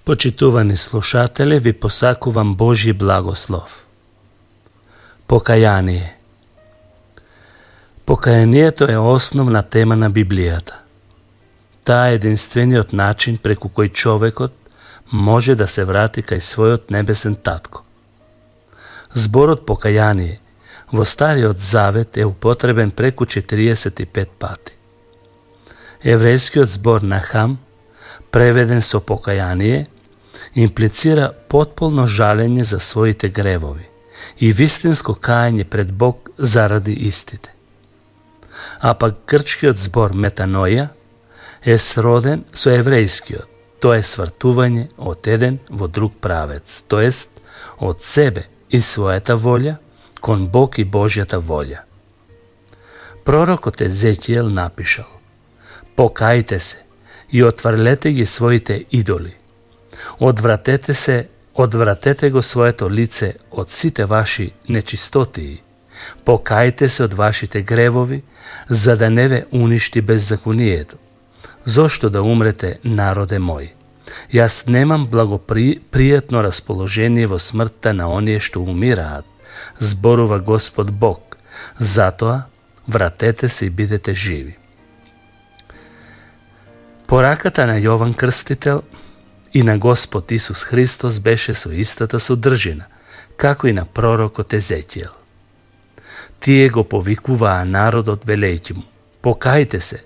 Почитувани слушатели, ви посакувам Божи благослов. Покаяние. Покаянието е основна тема на Библијата. Таа е единствениот начин преку кој човекот може да се врати кај својот небесен татко. Зборот покаяние во Стариот Завет е употребен преку 45 пати. Еврејскиот збор нахам, преведен со покаяние, имплицира потполно жалење за своите гревови и вистинско кајање пред Бог заради истите. А пак грчкиот збор метаноја е сроден со еврејскиот, тоа е свртување од еден во друг правец, тоест од себе и својата волја кон Бог и Божјата волја. Пророкот Езекијел напишал: "Покајте се и отврлете ги своите идоли. Одвратете го своето лице од сите ваши нечистотии. Покајте се од вашите гревови, за да не ве уништи беззаконието. Зошто да умрете, народе мој? Јас немам благопријатно расположение во смртта на оние што умираат, зборува Господ Бог. Затоа вратете се и бидете живи." Пораката на Јован Крстител и на Господ Исус Христос беше со истата содржина, како и на пророкот Езекијел. Тие го повикуваа народот велејќи му: "Покајте се,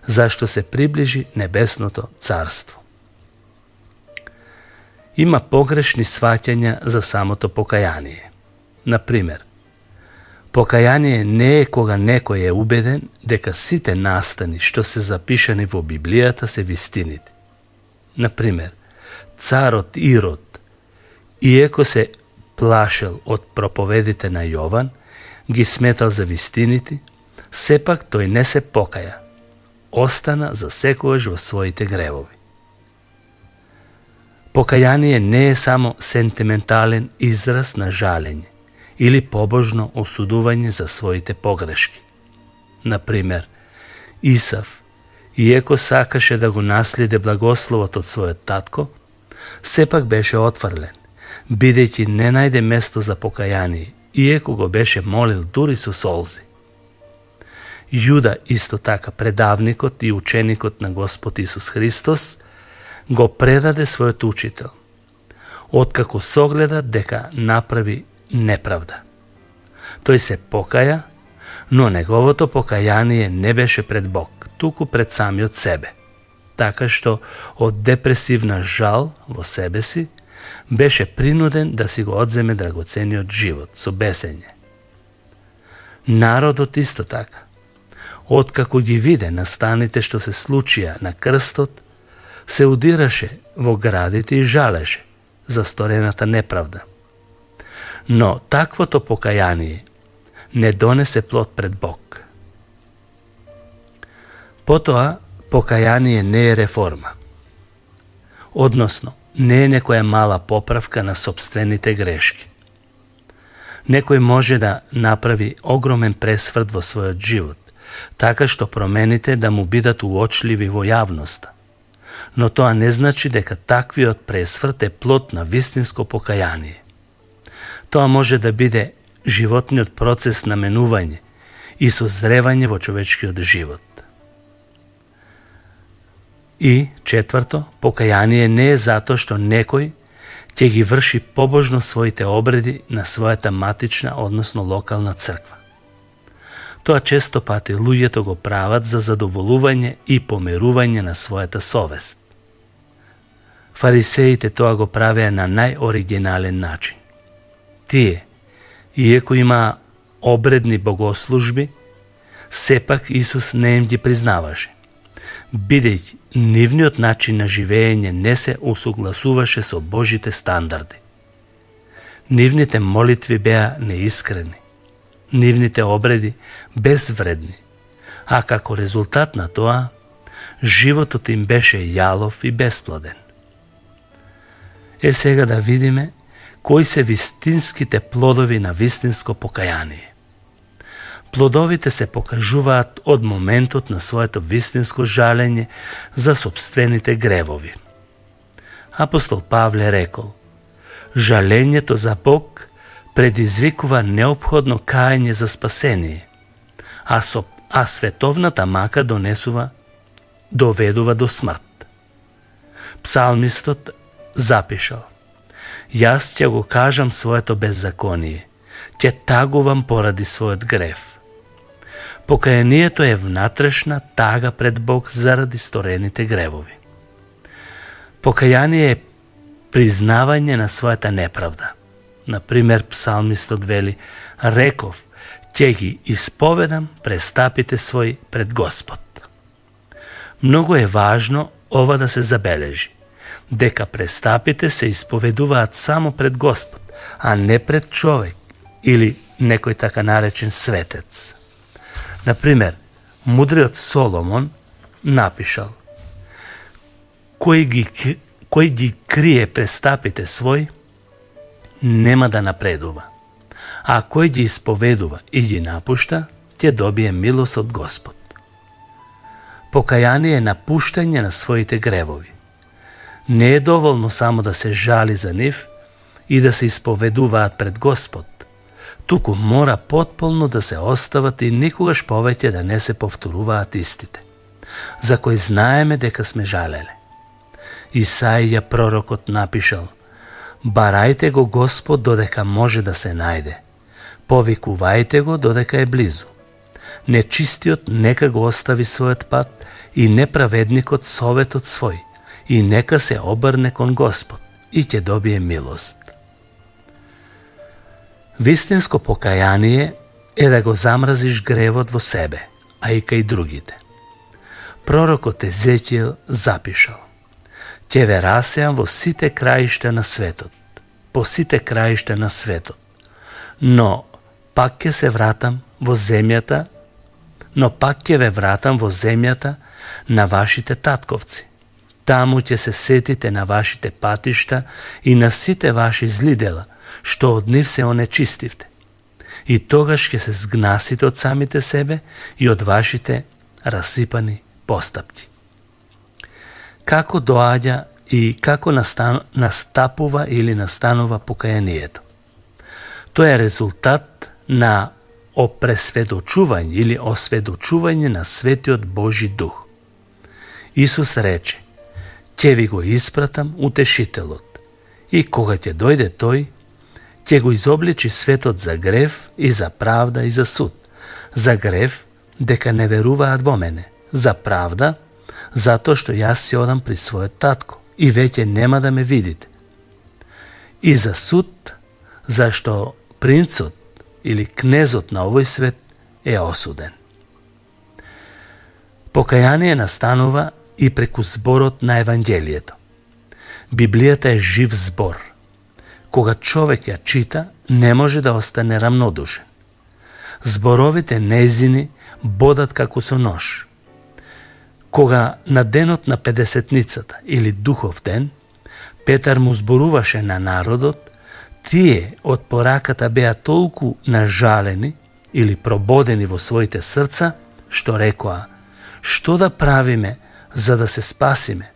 зашто се приближи небесното царство." Има погрешни сваќања за самото покаяние. Например, покаяние не е кога некој е убеден дека сите настани што се запишани во Библијата се вистините. Например, царот Ирод, иеко се плашел од проповедите на Јован, ги сметал за вистините, сепак тој не се покаја, остана за секогаш во своите гревови. Покаяние не е само сентиментален израз на жалење или побожно осудување за своите погрешки. Например, Исав, иеко сакаше да го наследи благословот од својот татко, сепак беше отфрлен, бидејќи не најде место за покаяние, иеко го беше молил дури со солзи. Јуда, исто така предавникот и ученикот на Господ Исус Христос, го предаде својот учител, откако согледа дека направи неправда. Тој се покаја, но неговото покаяние не беше пред Бог, туку пред самиот себе, така што од депресивна жал во себе си беше принуден да си го одземе драгоцениот живот со бесење. Народот исто така, откако ги виде настаните што се случија на крстот, се удираше во градите и жалеше за сторената неправда. Но таквото покаяние не донесе плод пред Бог. Потоа, покаяние не е реформа. Односно, не е некоја мала поправка на сопствените грешки. Некој може да направи огромен пресврт во својот живот, така што промените да му бидат уочливи во јавноста. Но тоа не значи дека таквиот пресврт е плод на вистинско покаяние. Тоа може да биде животниот процес на менување и созревање во човечкиот живот. И, четврто, покаяние не е затоа што некој ќе ги врши побожно своите обреди на својата матична, односно локална црква. Тоа често пати луѓето го прават за задоволување и помирување на својата совест. Фарисеите тоа го правеа на најоригинален начин. Тие, иеко имаа обредни богослужби, сепак Исус не им ги признаваше, бидејќи нивниот начин на живење не се усогласуваше со Божите стандарди. Нивните молитви беа неискрени, нивните обреди безвредни, а како резултат на тоа, животот им беше јалов и бесплоден. Сега да видиме кои се вистинските плодови на вистинско покаяние. Плодовите се покажуваат од моментот на своето вистинско жалење за сопствените гревови. Апостол Павле рекол: жалењето за Бог предизвикува неопходно каење за спасение, а световната мака доведува до смрт. Псалмистот запишал: јас ќе го кажам своето беззаконие, ќе тагувам поради својот грев. Покаянието е внатрешна тага пред Бог заради сторените гревови. Покаяние е признавање на својата неправда. Например, псалмистот вели: реков, ќе ги исповедам престапите своји пред Господ. Многу е важно ова да се забележи, дека престапите се исповедуваат само пред Господ, а не пред човек или некој така наречен светец. Например, мудриот Соломон напишал: кој ги крие престапите своји, нема да напредува, а кој ги исповедува и ги напушта, ќе добие милост од Господ. Покаяние е напуштање на своите гревови. Не е доволно само да се жали за нив и да се исповедуваат пред Господ, туку мора потполно да се остават и никогаш повеќе да не се повторуваат истите, за кои знаеме дека сме жалеле. Исаија пророкот напишал: барајте го Господ додека може да се најде, повикувајте го додека е близу. Нечистиот нека го остави својот пат и неправедникот советот свој, и нека се обрне кон Господ и ќе добие милост. Вистинско покаяние е да го замразиш гревот во себе, а и кај другите. Пророкот Езекиел запишал: ќе ве расеам во сите краишта на светот, по сите краишта на светот, но пак ќе се вратам во земјата, на вашите татковци. Таму ќе се сетите на вашите патишта и на сите ваши зли дела, што од нив се онечистивте. И тогаш ќе се згнасите од самите себе и од вашите расипани постапки. Како доаѓа и како настапува или настанува покаянието? Тоа е резултат на опресведочување или осведочување на Светиот Божи Дух. Исус рече: ќе ви го испратам утешителот, и кога ќе дојде тој, ќе го изобличи светот за грев и за правда и за суд. За грев, дека не веруваат во мене; за правда, затоа што јас си одам при својот татко и веќе нема да ме видите; и за суд, зашто принцот или кнезот на овој свет е осуден. Покаяние настанува и преку зборот на Евангелието. Библијата е жив збор. Кога човек ја чита, не може да остане рамнодушен. Зборовите нејзини бодат како со нож. Кога на денот на Педесетницата или Духов ден, Петар му зборуваше на народот, тие од пораката беа толку нажалени или прободени во своите срца, што рекоа: што да правиме за да се спасиме?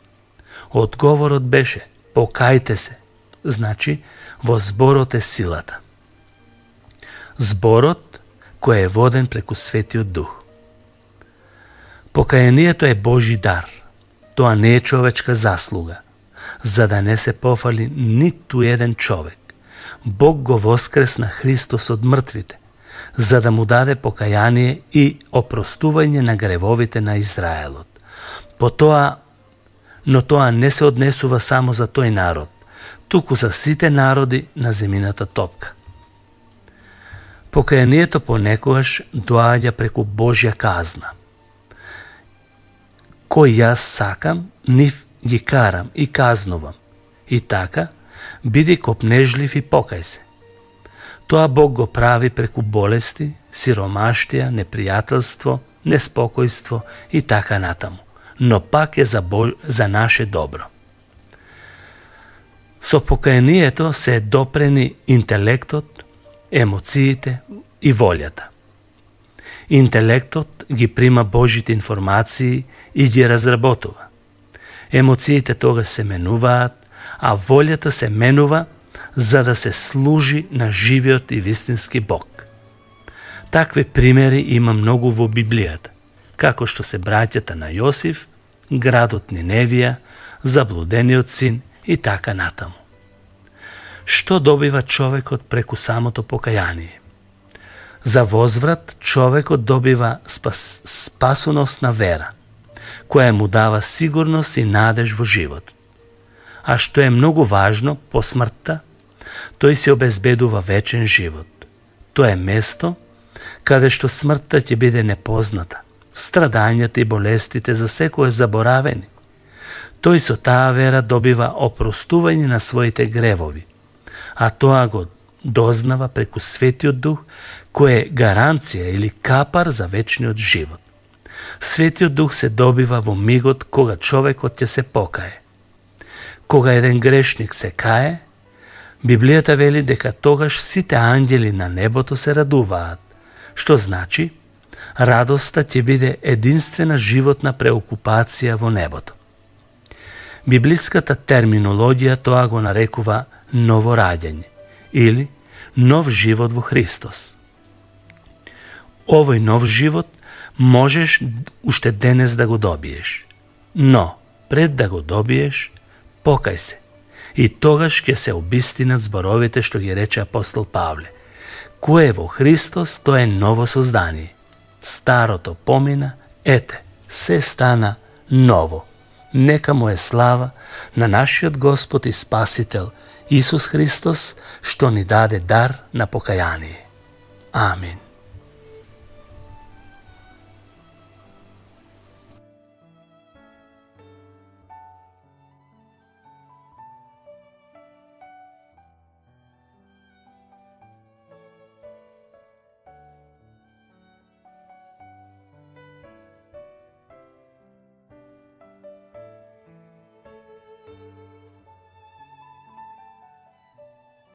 Одговорот беше: покајте се. Значи, во зборот е силата. Зборот кој е воден преку Светиот Дух. Покаянието е Божи дар. Тоа не е човечка заслуга, за да не се пофали ниту еден човек. Бог го воскресна Христос од мртвите, за да му даде покаяние и опростување на гревовите на Израелот. Но тоа не се однесува само за тој народ, туку за сите народи на земјината топка. Покаянието понекогаш доаѓа преку Божја казна. Кој јас сакам, нив ги карам и казнувам. И така, биди копнежлив и покај се. Тоа Бог го прави преку болести, сиромаштија, непријателство, неспокојство и така натаму, но пак е за наше добро. Со покаянието се допрени интелектот, емоциите и волјата. Интелектот ги прима Божите информации и ги разработува. Емоциите тогаш се менуваат, а волјата се менува за да се служи на живиот и вистински Бог. Такви примери има многу во Библијата, како што се браќата на Јосиф, градот Ниневија, заблудениот син и така натаму. Што добива човекот преку самото покаяние? За возврат човекот добива спасоносна вера, која му дава сигурност и надеж во живот. А што е многу важно, по смртта, тој се обезбедува вечен живот. Тоа е место каде што смртта ќе биде непозната, страдањата и болестите за секој заборавени. Тој со таа вера добива опростување на своите гревови, а тоа го дознава преку Светиот Дух, кој е гаранција или капар за вечниот живот. Светиот Дух се добива во мигот кога човекот ќе се покае. Кога еден грешник се кае, Библијата вели дека тогаш сите ангели на небото се радуваат, што значи радоста ќе биде единствена животна преокупација во небото. Библиската терминологија тоа го нарекува ново раѓање или нов живот во Христос. Овој нов живот можеш уште денес да го добиеш, но пред да го добиеш, покај се и тогаш ќе се обистинат зборовите што ги рече апостол Павле. Кој е во Христос, тоа е ново создание. Старото помина, ете, се стана ново. Нека му е слава на нашиот Господ и Спасител Исус Христос, што ни даде дар на покаяние. Амин.